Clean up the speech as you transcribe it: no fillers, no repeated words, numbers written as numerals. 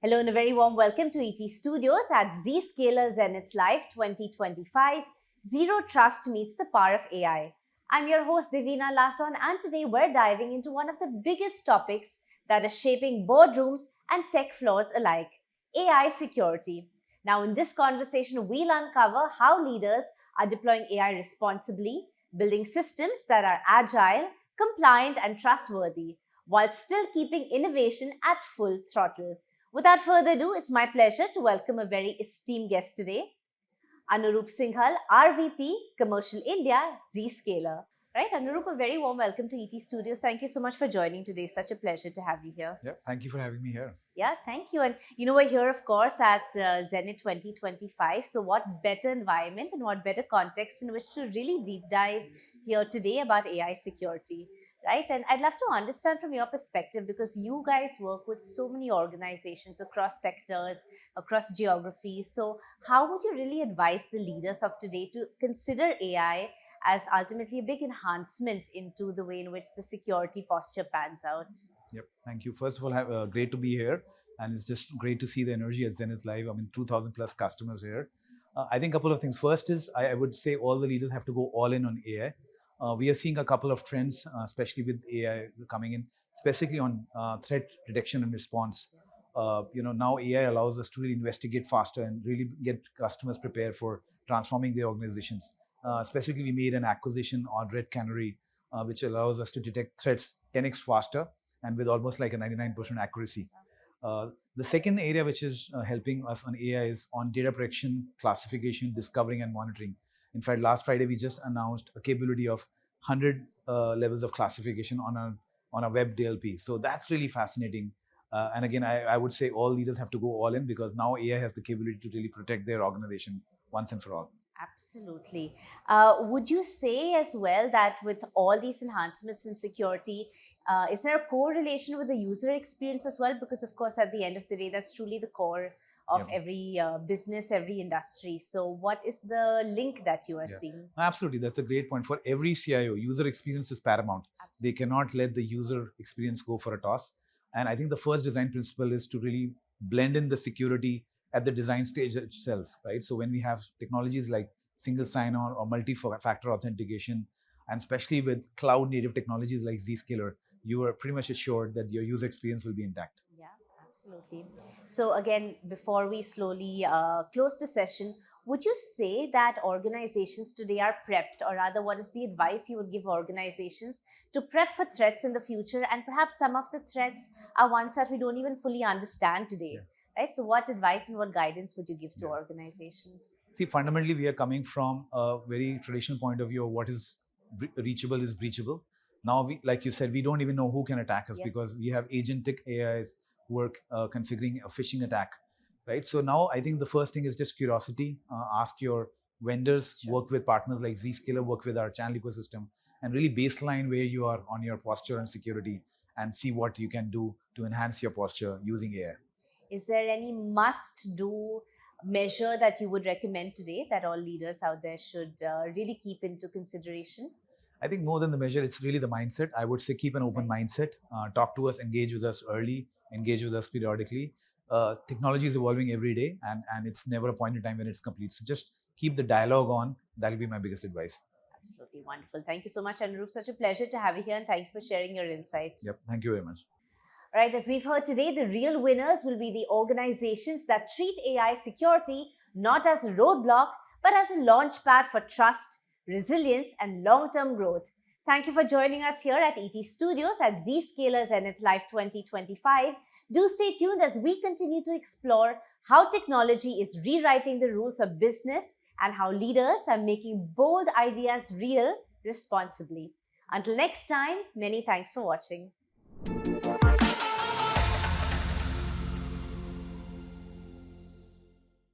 Hello and a very warm welcome to ET Studios at Zscaler Zenith Live 2025. Zero Trust meets the power of AI. I'm your host Devina, Lason, and today we're diving into one of the biggest topics that is shaping boardrooms and tech floors alike, AI security. Now in this conversation, we'll uncover how leaders are deploying AI responsibly, building systems that are agile, compliant and trustworthy, while still keeping innovation at full throttle. Without further ado, it's my pleasure to welcome a very esteemed guest today, Anurup Singhal, RVP, Commercial India, Zscaler. Right, Anurup, a very warm welcome to ET Studios. Thank you so much for joining today. Such a pleasure to have you here. Yeah, thank you for having me here. Yeah, thank you. And we're here, of course, at Zenith 2025. So what better environment and what better context in which to really deep dive here today about AI security, right? And I'd love to understand from your perspective, because you guys work with so many organizations across sectors, across geographies. So how would you really advise the leaders of today to consider AI as ultimately a big enhancement into the way in which the security posture pans out? Yep, thank you. First of all, great to be here, and it's just great to see the energy at Zenith Live. I mean, 2,000 plus customers here. I think a couple of things. First is I would say all the leaders have to go all in on AI. We are seeing a couple of trends, especially with AI coming in, specifically on threat detection and response. Now AI allows us to really investigate faster and really get customers prepared for transforming their organizations. Specifically, we made an acquisition on Red Canary, which allows us to detect threats 10x faster and with almost like a 99% accuracy. The second area which is helping us on AI is on data protection, classification, discovering, and monitoring. In fact, last Friday we just announced a capability of 100 levels of classification on a web DLP. So that's really fascinating. And again, I would say all leaders have to go all in, because now AI has the capability to really protect their organization once and for all. Absolutely. Would you say as well that with all these enhancements in security, is there a correlation with the user experience as well? Because of course, at the end of the day, that's truly the core of every business, every industry. So what is the link that you are seeing? Absolutely. That's a great point. For every CIO, user experience is paramount. Absolutely. They cannot let the user experience go for a toss. And I think the first design principle is to really blend in the security at the design stage itself, right? So when we have technologies like single sign-on or multi-factor authentication, and especially with cloud-native technologies like Zscaler, you are pretty much assured that your user experience will be intact. Yeah, absolutely. So again, before we slowly close the session, would you say that organizations today are prepped, or rather, what is the advice you would give organizations to prep for threats in the future? And perhaps some of the threats are ones that we don't even fully understand today. Yeah. Right? So what advice and what guidance would you give to organizations? See, fundamentally, we are coming from a very traditional point of view of what is reachable is breachable. Now, like you said, we don't even know who can attack us, because we have agentic AIs who are configuring a phishing attack, right? So now I think the first thing is just curiosity. Ask your vendors, work with partners like Zscaler, work with our channel ecosystem, and really baseline where you are on your posture and security, and see what you can do to enhance your posture using AI. Is there any must-do measure that you would recommend today that all leaders out there should really keep into consideration? I think more than the measure, it's really the mindset. I would say keep an open mindset. Talk to us, engage with us early, engage with us periodically. Technology is evolving every day, and it's never a point in time when it's complete. So just keep the dialogue on. That'll be my biggest advice. Absolutely wonderful. Thank you so much, Anurup. Such a pleasure to have you here, and thank you for sharing your insights. Yep, thank you very much. Right, as we've heard today, the real winners will be the organizations that treat AI security not as a roadblock, but as a launchpad for trust, resilience, and long-term growth. Thank you for joining us here at ET Studios at Zscaler Zenith Live 2025. Do stay tuned as we continue to explore how technology is rewriting the rules of business and how leaders are making bold ideas real responsibly. Until next time, many thanks for watching.